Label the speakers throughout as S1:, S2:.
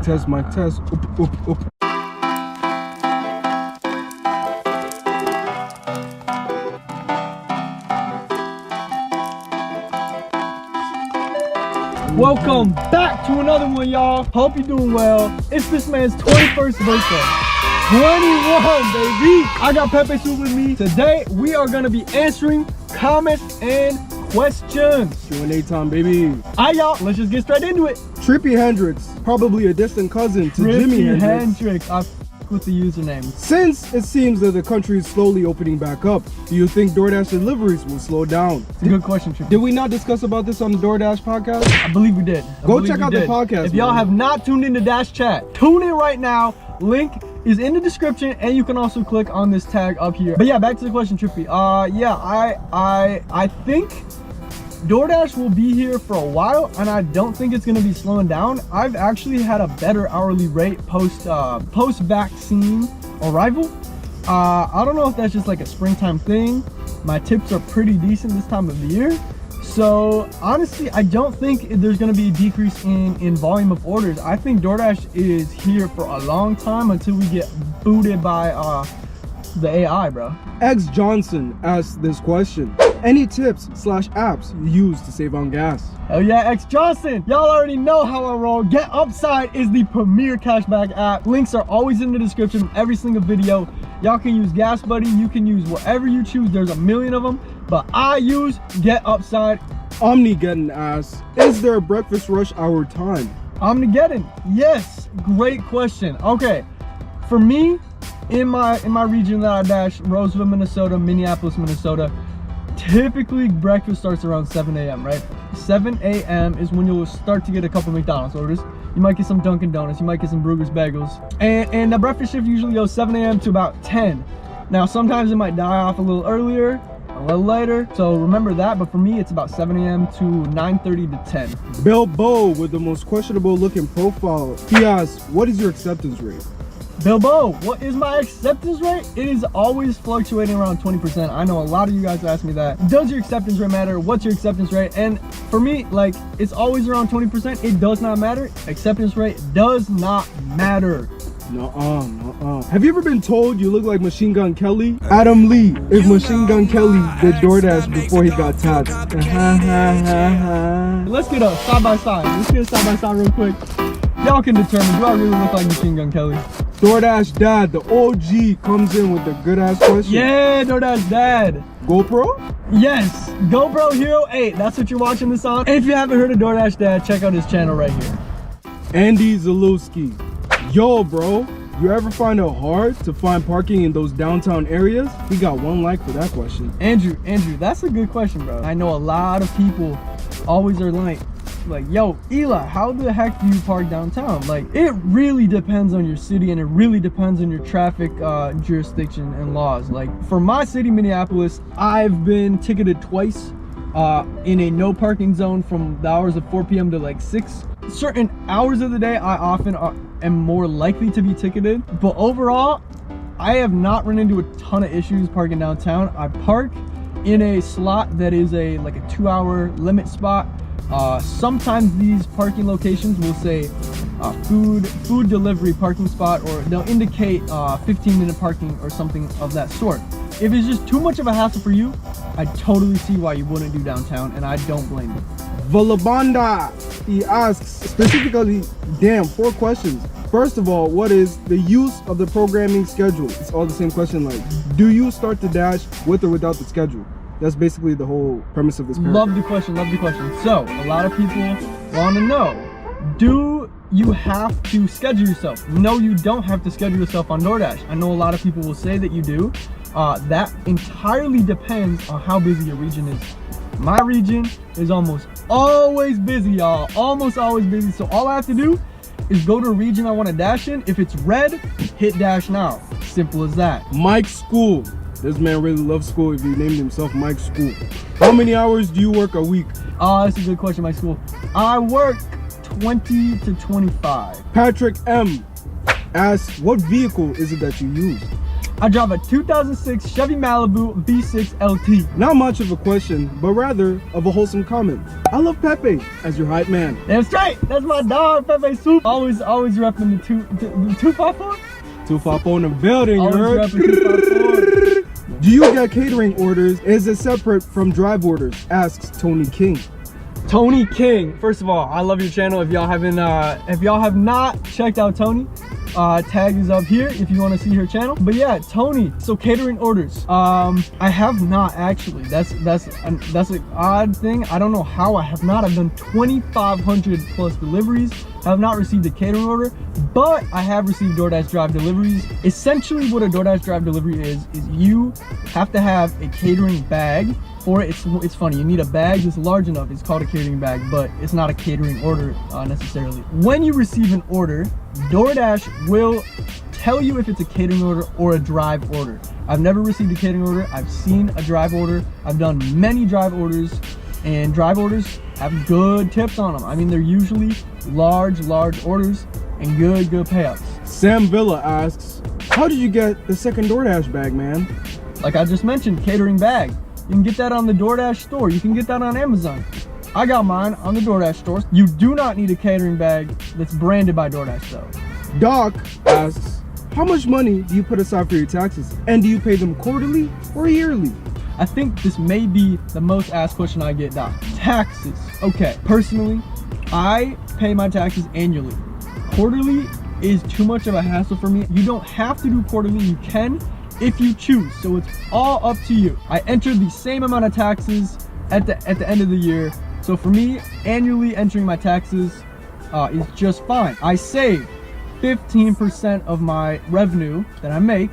S1: Mic test, mic test. Oop, oop, oop.
S2: Welcome back to another one, y'all. Hope you're doing well. It's this man's 21st birthday. 21, baby. I got Pepe Soup with me. Today, we are going to be answering comments and questions.
S1: Q&A time, baby.
S2: All right, y'all. Let's just get straight into it.
S1: Trippy Hendrix, probably a distant cousin to
S2: Trippy
S1: Jimi Hendrix.
S2: Hendrix. I with the username.
S1: Since it seems that the country is slowly opening back up, do you think DoorDash deliveries will slow down?
S2: It's a good question, Trippy.
S1: Did we not discuss about this on the DoorDash podcast?
S2: I believe we did.
S1: Go check out the podcast.
S2: If y'all have not tuned into Dash Chat, tune in right now. Link is in the description, and you can also click on this tag up here. But yeah, back to the question, Trippy. Yeah, I think DoorDash will be here for a while, and I don't think it's going to be slowing down. I've actually had a better hourly rate post vaccine arrival. I don't know if that's just like a springtime thing. My tips are pretty decent this time of the year. So honestly, I don't think there's going to be a decrease in volume of orders. I think DoorDash is here for a long time until we get booted by the AI, bro.
S1: X Johnson asked this question. Any tips/apps you use to save on gas?
S2: Oh yeah, X Johnson. Y'all already know how I roll. Get Upside is the premier cashback app. Links are always in the description of every single video. Y'all can use Gas Buddy. You can use whatever you choose. There's a million of them, but I use Get Upside.
S1: Omnigeddon asks, is there a breakfast rush hour time?
S2: Omnigeddon, yes. Great question. Okay, for me, in my region that I dash, Roseville, Minnesota, Minneapolis, Minnesota, typically breakfast starts around 7 a.m., right? 7 a.m. is when you'll start to get a couple McDonald's orders. You might get some Dunkin' Donuts, you might get some Bruegger's Bagels. And the breakfast shift usually goes 7 a.m. to about 10. Now, sometimes it might die off a little earlier, a little later. So remember that, but for me, it's about 7 a.m. to 9:30 to 10.
S1: Bilbo with the most questionable looking profile. He asks, what is your acceptance rate?
S2: Bilbo, what is my acceptance rate? It is always fluctuating around 20%. I know a lot of you guys ask me that. Does your acceptance rate matter? What's your acceptance rate? And for me, like, it's always around 20%. It does not matter. Acceptance rate does not matter.
S1: Nuh-uh. Have you ever been told you look like Machine Gun Kelly? Adam Lee is Machine Gun Kelly did DoorDash before he got tapped.
S2: Let's get a side by side. Let's get a side by side real quick. Y'all can determine, do I really look like Machine Gun Kelly?
S1: DoorDash Dad, the OG, comes in with the good ass question.
S2: Yeah, DoorDash Dad.
S1: GoPro?
S2: Yes, GoPro Hero 8. That's what you're watching this on. And if you haven't heard of DoorDash Dad, check out his channel right here.
S1: Andy Zalewski. Yo, bro, you ever find it hard to find parking in those downtown areas? He got 1 like for that question.
S2: Andrew, that's a good question, bro. I know a lot of people always are like, yo, Eli, how the heck do you park downtown? Like, it really depends on your city, and it really depends on your traffic jurisdiction and laws. Like, for my city, Minneapolis, I've been ticketed twice in a no parking zone from the hours of 4 p.m. to like 6. Certain hours of the day, I often am more likely to be ticketed. But overall, I have not run into a ton of issues parking downtown. I park in a slot that is like a 2-hour limit spot. Sometimes these parking locations will say food delivery parking spot, or they'll indicate 15-minute parking or something of that sort. If it's just too much of a hassle for you, I totally see why you wouldn't do downtown, and I don't blame you.
S1: Valabanda, he asks specifically, 4 questions. First of all, what is the use of the programming schedule? It's all the same question, like, do you start the dash with or without the schedule? That's basically the whole premise of this paragraph.
S2: Love the question. So, a lot of people want to know, do you have to schedule yourself? No, you don't have to schedule yourself on DoorDash. I know a lot of people will say that you do. That entirely depends on how busy your region is. My region is almost always busy, y'all. Almost always busy. So all I have to do is go to a region I want to dash in. If it's red, hit dash now. Simple as that.
S1: Mike School. This man really loves school if he named himself Mike School. How many hours do you work a week?
S2: That's a good question, Mike School. I work 20 to 25.
S1: Patrick M asks, what vehicle is it that you use?
S2: I drive a 2006 Chevy Malibu V6 LT.
S1: Not much of a question, but rather of a wholesome comment. I love Pepe as your hype man.
S2: Damn straight. That's my dog, Pepe Soup. Always repping the 254.
S1: 254 in the building, you
S2: Always
S1: heard?
S2: repping 254.
S1: Do you get catering orders? Is it separate from drive orders? Asks Tony King.
S2: Tony King. First of all, I love your channel. If y'all have not checked out Tony, tag is up here if you want to see her channel. But yeah, Tony. So catering orders. I have not actually. That's an odd thing. I don't know how I have not. I've done 2,500 plus deliveries. I have not received a catering order, but I have received DoorDash Drive deliveries. Essentially, what a DoorDash Drive delivery is you have to have a catering bag for it. It's funny. You need a bag that's large enough. It's called a catering bag, but it's not a catering order necessarily. When you receive an order, DoorDash will tell you if it's a catering order or a drive order. I've never received a catering order. I've seen a drive order. I've done many drive orders, and drive orders have good tips on them. I mean, they're usually large orders and good payouts.
S1: Sam Villa asks, how did you get the second DoorDash bag, man?
S2: Like I just mentioned, catering bag. You can get that on the DoorDash store. You can get that on Amazon. I got mine on the DoorDash store. You do not need a catering bag that's branded by DoorDash though.
S1: Doc asks, how much money do you put aside for your taxes? And do you pay them quarterly or yearly?
S2: I think this may be the most asked question I get, Doc. Taxes. Okay, personally, I pay my taxes annually. Quarterly is too much of a hassle for me. You don't have to do quarterly. You can if you choose. So it's all up to you. I enter the same amount of taxes at the end of the year. So for me, annually entering my taxes is just fine. I save 15% of my revenue that I make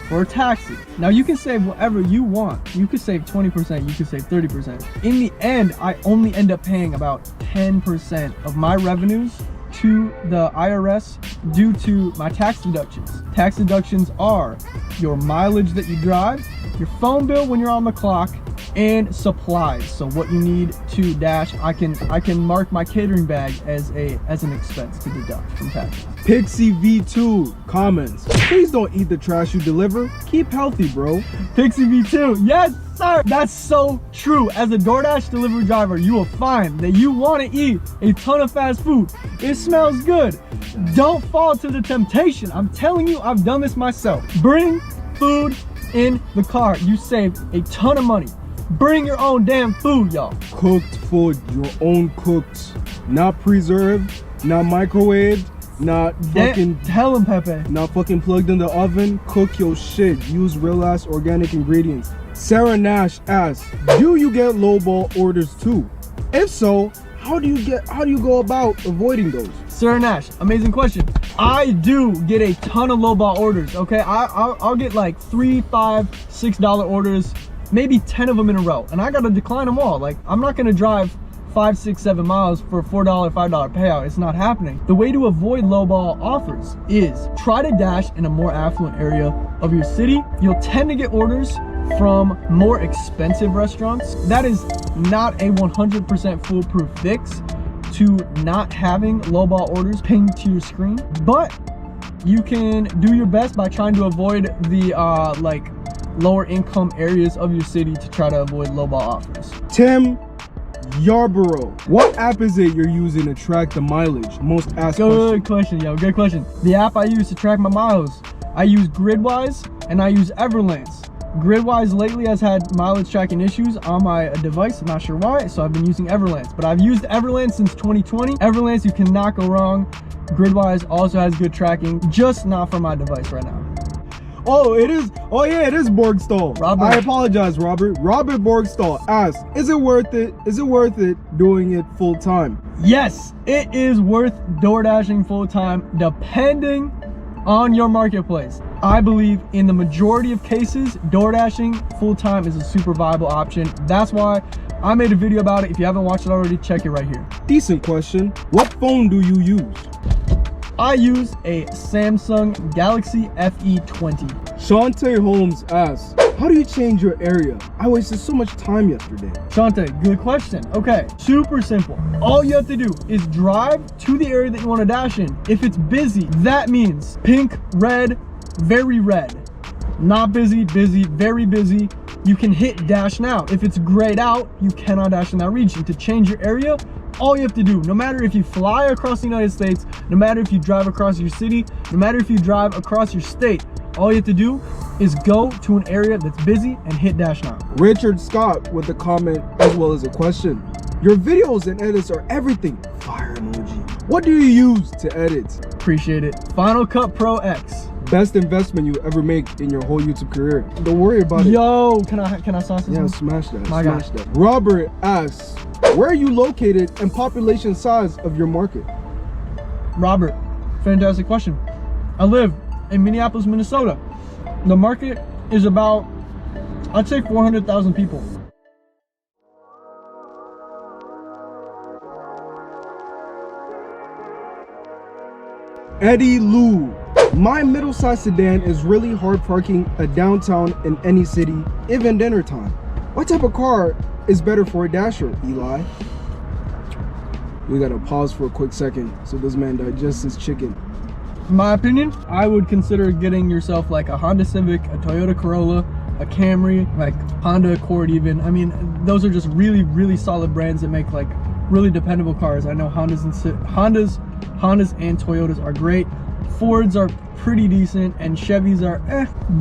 S2: for taxes. Now you can save whatever you want. You could save 20%, you could save 30%. In the end, I only end up paying about 10% of my revenues to the IRS due to my tax deductions. Tax deductions are your mileage that you drive, your phone bill when you're on the clock, and supplies. So what you need to dash, I can mark my catering bag as an expense to deduct from taxes.
S1: Pixie V2 comments, please don't eat the trash you deliver. Keep healthy, bro.
S2: Pixie V2, yes sir. That's so true. As a DoorDash delivery driver, you will find that you want to eat a ton of fast food. It smells good. Don't fall to the temptation. I'm telling you, I've done this myself. Bring food in the car. You save a ton of money. Bring your own damn food, y'all.
S1: Cooked food, your own cooked, not preserved, not microwaved, not fucking
S2: tell him, Pepe.
S1: Not fucking plugged in the oven. Cook your shit. Use real ass organic ingredients. Sarah Nash asks, do you get lowball orders too? If so, how do you go about avoiding those?
S2: Sarah Nash, amazing question. I do get a ton of lowball orders. Okay, I'll get like $3, $5, $6 orders, maybe 10 of them in a row, and I gotta decline them all. Like, I'm not gonna drive 5, 6, 7 miles for a $4, $5 payout. It's not happening. The way to avoid lowball offers is try to dash in a more affluent area of your city. You'll tend to get orders from more expensive restaurants. That is not a 100% foolproof fix to not having lowball orders pinged to your screen, but you can do your best by trying to avoid the like lower income areas of your city to try to avoid lowball offers.
S1: Tim Yarborough, what app is it you're using to track the mileage? Most asked
S2: Good question, yo, good question. The app I use to track my miles, I use Gridwise and I use Everlance. Gridwise lately has had mileage tracking issues on my device. I'm not sure why, so I've been using Everlance. But I've used Everlance since 2020. Everlance, you cannot go wrong. Gridwise also has good tracking, just not for my device right now.
S1: Oh, it is. Oh yeah, it is Borgstall.
S2: Robert.
S1: I apologize, Robert. Robert Borgstall asks, is it worth it? Is it worth it doing it full time?
S2: Yes, it is worth DoorDashing full time, depending on your marketplace. I believe in the majority of cases, DoorDashing full time is a super viable option. That's why I made a video about it. If you haven't watched it already, check it right here.
S1: Decent question. What phone do you use?
S2: I use a Samsung Galaxy FE20.
S1: Shantae Holmes asks, how do you change your area? I wasted so much time yesterday.
S2: Shantae, good question. Okay, super simple. All you have to do is drive to the area that you want to dash in. If it's busy, that means pink, red, very red. Not busy, busy, very busy, you can hit dash now. If it's grayed out, you cannot dash in that region. To change your area, all you have to do, no matter if you fly across the United States, no matter if you drive across your city, no matter if you drive across your state, all you have to do is go to an area that's busy and hit dash now.
S1: Richard Scott with a comment as well as a question. Your videos and edits are everything. Fire emoji. What do you use to edit?
S2: Appreciate it. Final Cut Pro X.
S1: Best investment you ever make in your whole YouTube career. Don't worry about it.
S2: Yo, can I sauce this
S1: Yeah,
S2: one?
S1: smash that.
S2: My
S1: smash
S2: God.
S1: that. Robert asks, where are you located and population size of your market?
S2: Robert, fantastic question. I live in Minneapolis, Minnesota. The market is about, I'd say 400,000 people.
S1: Eddie Lou. My middle-sized sedan is really hard parking a downtown in any city, even dinner time. What type of car is better for a dasher, Eli? We gotta pause for a quick second so this man digests his chicken.
S2: In my opinion, I would consider getting yourself like a Honda Civic, a Toyota Corolla, a Camry, like Honda Accord even. I mean, those are just really, really solid brands that make like really dependable cars. I know Hondas and Toyotas are great. Fords are pretty decent, and Chevys are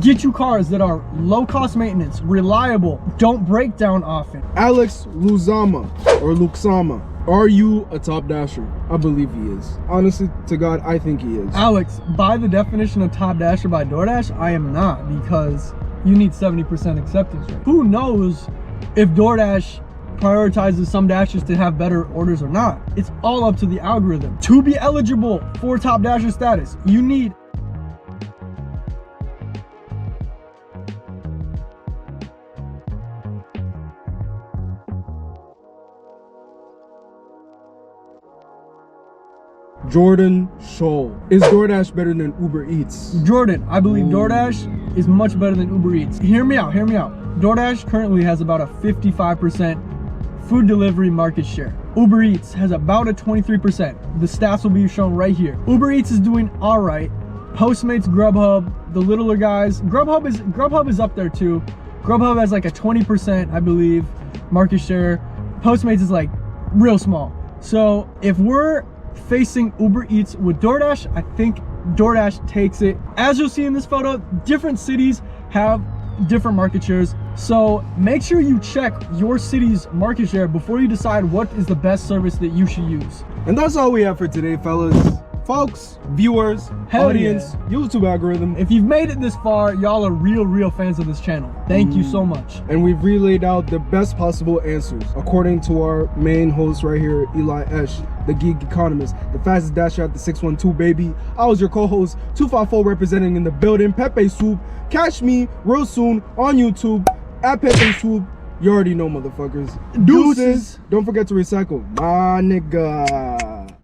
S2: Get you cars that are low cost maintenance, reliable, don't break down often.
S1: Alex Luzama or Luxama. Are you a top dasher? I believe he is. Honestly, to God, I think he is.
S2: Alex, by the definition of top dasher by DoorDash, I am not, because you need 70% acceptance rate. Who knows if DoorDash prioritizes some dashers to have better orders or not? It's all up to the algorithm. To be eligible for top dasher status, you need
S1: Jordan Scholl. Is DoorDash better than Uber Eats?
S2: Jordan, I believe DoorDash is much better than Uber Eats. Hear me out, hear me out. DoorDash currently has about a 55% food delivery market share. Uber Eats has about a 23%. The stats will be shown right here. Uber Eats is doing all right. Postmates, Grubhub, the littler guys. Grubhub is up there too. Grubhub has like a 20%, I believe, market share. Postmates is like real small. So if we're facing Uber Eats with DoorDash, I think DoorDash takes it. As you'll see in this photo, different cities have different market shares, so make sure you check your city's market share before you decide what is the best service that you should use.
S1: And that's all we have for today, fellas. Folks, viewers, audience, YouTube algorithm.
S2: If you've made it this far, y'all are real fans of this channel. Thank you so much.
S1: And we've relayed out the best possible answers according to our main host right here, Eli Esch, the geek economist, the fastest dasher at the 612, baby. I was your co-host, 254 representing in the building, Pepe Swoop. Catch me real soon on YouTube at Pepe Swoop. You already know, motherfuckers. Deuces. Don't forget to recycle, my nigga.